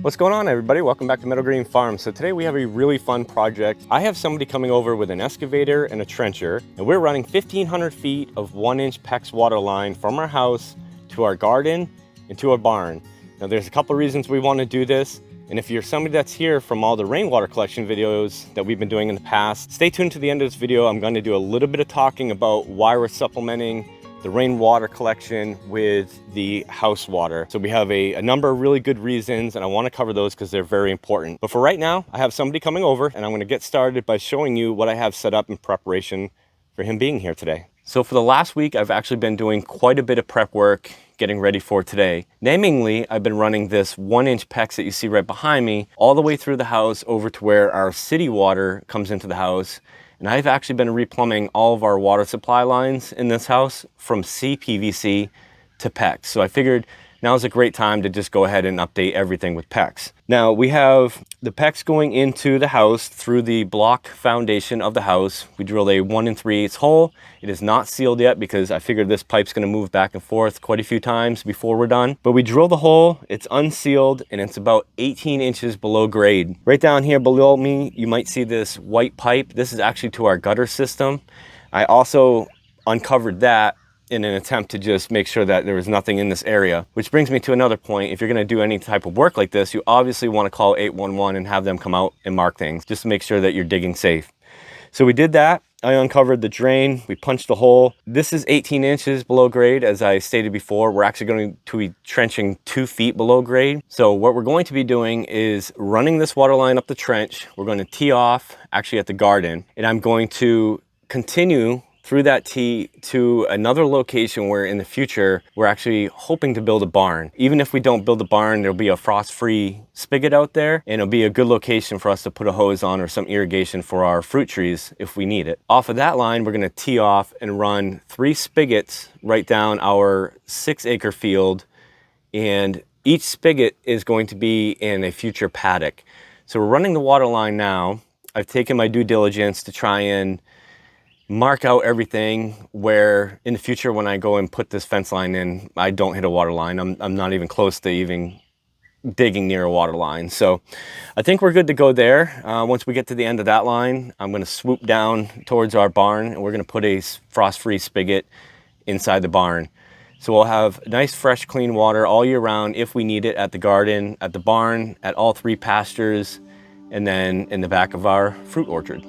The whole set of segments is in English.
What's going on, everybody? Welcome back to Meadow Green Farm. So today we have a really fun project. I have somebody coming over with an excavator and a trencher, and we're running 1,500 feet of 1-inch PEX water line from our house to our garden and to our barn. Now there's a couple reasons we want to do this, and if you're somebody that's here from all the rainwater collection videos that we've been doing in the past, stay tuned to the end of this video. I'm going to do a little bit of talking about why we're supplementing the rainwater collection with the house water. So we have a number of really good reasons, and I want to cover those because they're very important. But for right now, I have somebody coming over, and I'm going to get started by showing you what I have set up in preparation for him being here today. So for the last week, I've actually been doing quite a bit of prep work getting ready for today. Namely, I've been running this 1-inch PEX that you see right behind me all the way through the house over to where our city water comes into the house. And I've actually been replumbing all of our water supply lines in this house from CPVC to PEX. So I figured now's a great time to just go ahead and update everything with PEX. Now we have the PEX going into the house through the block foundation of the house. We drilled a 1 3/8 hole. It is not sealed yet because I figured this pipe's gonna move back and forth quite a few times before we're done. But we drilled the hole, it's unsealed, and it's about 18 inches below grade. Right down here below me, you might see this white pipe. This is actually to our gutter system. I also uncovered that in an attempt to just make sure that there was nothing in this area. Which brings me to another point. If you're gonna do any type of work like this, you obviously wanna call 811 and have them come out and mark things, just to make sure that you're digging safe. So we did that. I uncovered the drain, we punched the hole. This is 18 inches below grade, as I stated before. We're actually going to be trenching 2 feet below grade. So what we're going to be doing is running this water line up the trench. We're going to tee off actually at the garden, and I'm going to continue through that tee to another location where in the future we're actually hoping to build a barn. Even if we don't build a barn, there'll be a frost-free spigot out there, and it'll be a good location for us to put a hose on or some irrigation for our fruit trees if we need it. Off of that line, we're gonna tee off and run 3 spigots right down our 6-acre field, and each spigot is going to be in a future paddock. So we're running the water line now. I've taken my due diligence to try and mark out everything where in the future when I go and put this fence line in, I don't hit a water line. I'm not even close to even digging near a water line. So I think we're good to go there. Once we get to the end of that line, I'm gonna swoop down towards our barn, and we're gonna put a frost-free spigot inside the barn. So we'll have nice, fresh, clean water all year round if we need it at the garden, at the barn, at all 3 pastures, and then in the back of our fruit orchard.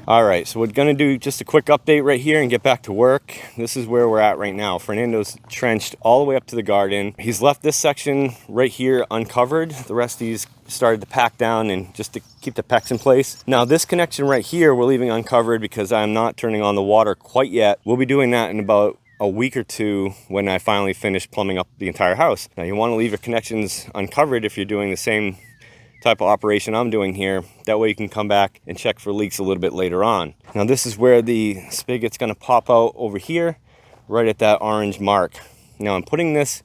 All right, so we're gonna do just a quick update right here and get back to work. This is where we're at right now. Fernando's trenched all the way up to the garden. He's left this section right here uncovered. The rest of these started to pack down and just to keep the PEX in place. Now this connection right here, we're leaving uncovered because I'm not turning on the water quite yet. We'll be doing that in about a week or 2 when I finally finish plumbing up the entire house. Now you wanna leave your connections uncovered if you're doing the same type of operation I'm doing here. That way you can come back and check for leaks a little bit later on. Now this is where the spigot's gonna pop out over here, right at that orange mark. Now I'm putting this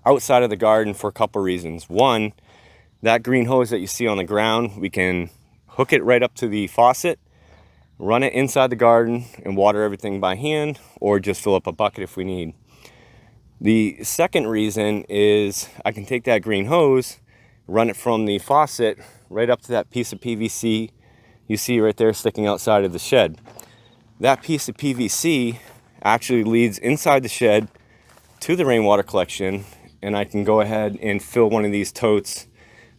outside of the garden for a couple reasons. One, That green hose that you see on the ground, we can hook it right up to the faucet, run it inside the garden and water everything by hand, or just fill up a bucket if we need. The second reason is I can take that green hose, run it from the faucet right up to that piece of PVC you see right there sticking outside of the shed. That piece of PVC actually leads inside the shed to the rainwater collection, and I can go ahead and fill one of these totes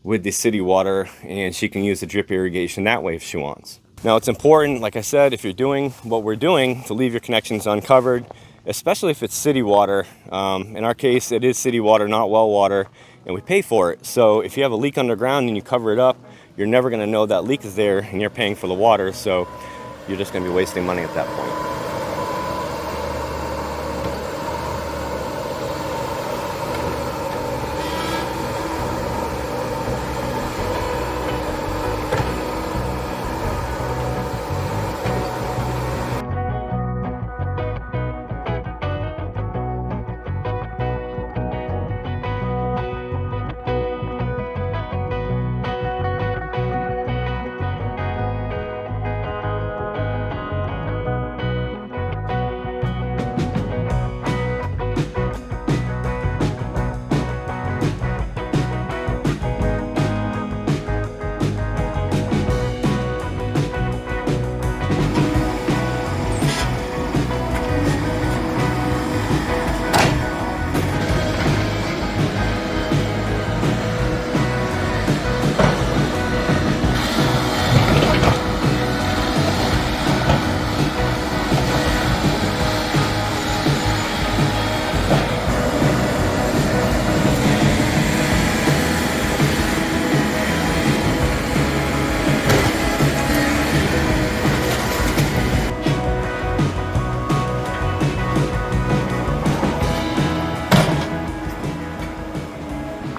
with the city water, and she can use the drip irrigation that way if she wants. Now it's important, like I said, if you're doing what we're doing, to leave your connections uncovered, especially if it's city water. In our case, it is city water, not well water, and we pay for it. So if you have a leak underground and you cover it up, you're never gonna know that leak is there, and you're paying for the water, so you're just gonna be wasting money at that point.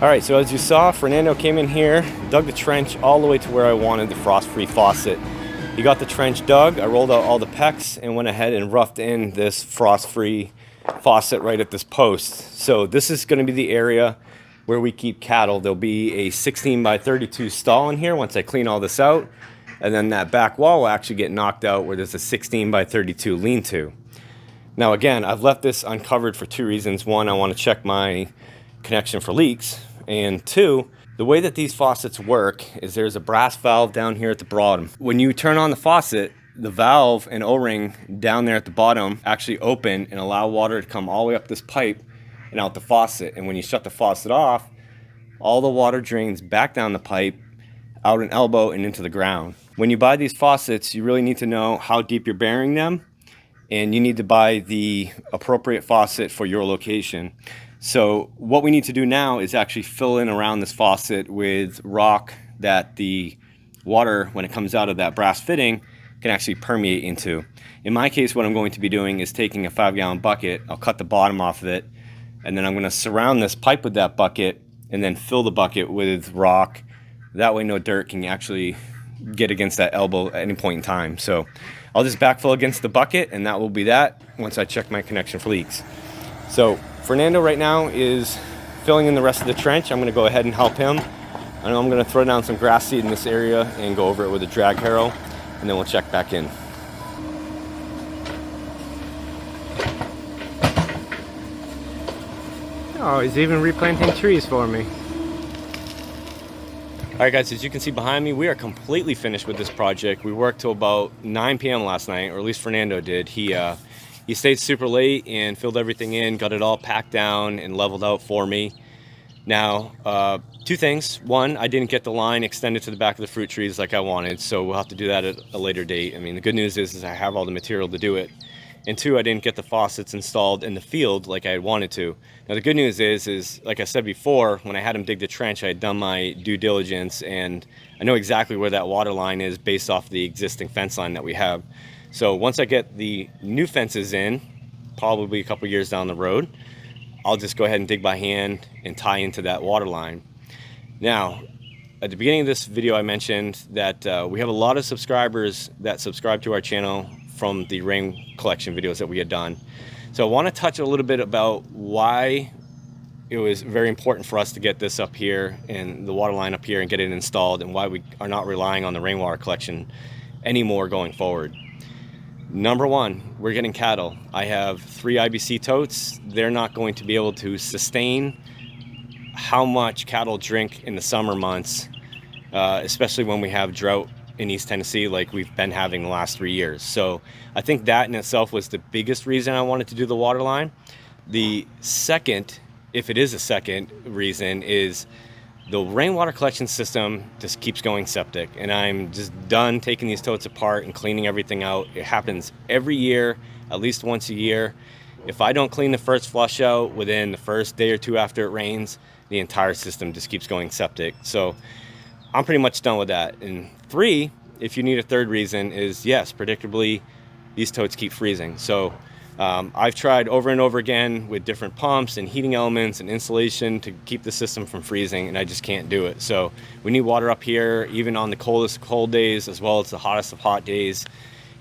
All right, so as you saw, Fernando came in here, dug the trench all the way to where I wanted the frost-free faucet. He got the trench dug, I rolled out all the PEX and went ahead and roughed in this frost-free faucet right at this post. So this is gonna be the area where we keep cattle. There'll be a 16 by 32 stall in here once I clean all this out. And then that back wall will actually get knocked out where there's a 16 by 32 lean-to. Now again, I've left this uncovered for two reasons. One, I wanna check my connection for leaks. And two, the way that these faucets work is there's a brass valve down here at the bottom. When you turn on the faucet, the valve and O-ring down there at the bottom actually open and allow water to come all the way up this pipe and out the faucet. And when you shut the faucet off, all the water drains back down the pipe, out an elbow and into the ground. When you buy these faucets, you really need to know how deep you're burying them, and you need to buy the appropriate faucet for your location. So what we need to do now is actually fill in around this faucet with rock that the water, when it comes out of that brass fitting, can actually permeate into. In my case, what I'm going to be doing is taking a 5-gallon bucket, I'll cut the bottom off of it, and then I'm going to surround this pipe with that bucket and then fill the bucket with rock. That way no dirt can actually get against that elbow at any point in time. So I'll just backfill against the bucket, and that will be that once I check my connection for leaks. So Fernando right now is filling in the rest of the trench. I'm going to go ahead and help him. I know I'm going to throw down some grass seed in this area and go over it with a drag harrow, and then we'll check back in. Oh, he's even replanting trees for me. All right, guys, as you can see behind me, we are completely finished with this project. We worked till about 9 p.m. last night, or at least Fernando did. He stayed super late and filled everything in, got it all packed down and leveled out for me. Now, two things. One, I didn't get the line extended to the back of the fruit trees like I wanted, so we'll have to do that at a later date. I mean, the good news is I have all the material to do it. And two, I didn't get the faucets installed in the field like I had wanted to. Now, the good news is like I said before, when I had him dig the trench, I had done my due diligence, and I know exactly where that water line is based off the existing fence line that we have. So once I get the new fences in, probably a couple years down the road, I'll just go ahead and dig by hand and tie into that water line. Now, at the beginning of this video, I mentioned that we have a lot of subscribers that subscribe to our channel from the rain collection videos that we had done. So I want to touch a little bit about why it was very important for us to get this up here and the water line up here and get it installed, and why we are not relying on the rainwater collection anymore going forward. Number one, we're getting cattle. I have 3 IBC totes. They're not going to be able to sustain how much cattle drink in the summer months, especially when we have drought in East Tennessee like we've been having the last 3 years. So I think that in itself was the biggest reason I wanted to do the water line. The second, if it is a second reason, is the rainwater collection system just keeps going septic, and I'm just done taking these totes apart and cleaning everything out. It happens every year, at least once a year. If I don't clean the first flush out within the first day or two after it rains, the entire system just keeps going septic. So I'm pretty much done with that. And 3, if you need a third reason, is yes, predictably, these totes keep freezing. So I've tried over and over again with different pumps and heating elements and insulation to keep the system from freezing, and I just can't do it. So we need water up here, even on the coldest cold days as well as the hottest of hot days.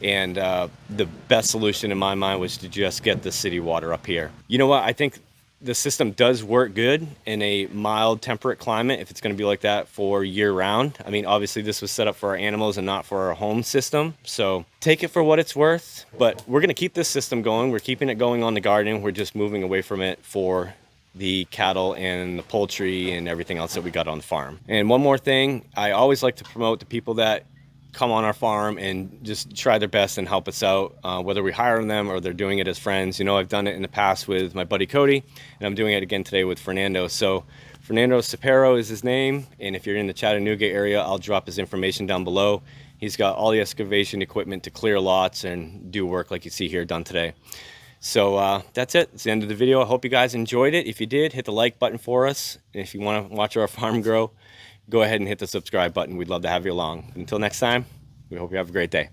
And the best solution in my mind was to just get the city water up here. You know what? I think the system does work good in a mild temperate climate if it's going to be like that for year round. I mean, obviously this was set up for our animals and not for our home system, so take it for what it's worth. But we're going to keep this system going. We're keeping it going on the garden. We're just moving away from it for the cattle and the poultry and everything else that we got on the farm. And one more thing, I always like to promote the people that come on our farm and just try their best and help us out, whether we hire them or they're doing it as friends. You know, I've done it in the past with my buddy Cody, and I'm doing it again today with Fernando. So Fernando Cepero is his name, and if you're in the Chattanooga area, I'll drop his information down below. He's got all the excavation equipment to clear lots and do work like you see here done today. So that's it. It's the end of the video. I hope you guys enjoyed it. If you did, hit the like button for us. And if you want to watch our farm grow, go ahead and hit the subscribe button. We'd love to have you along. Until next time, we hope you have a great day.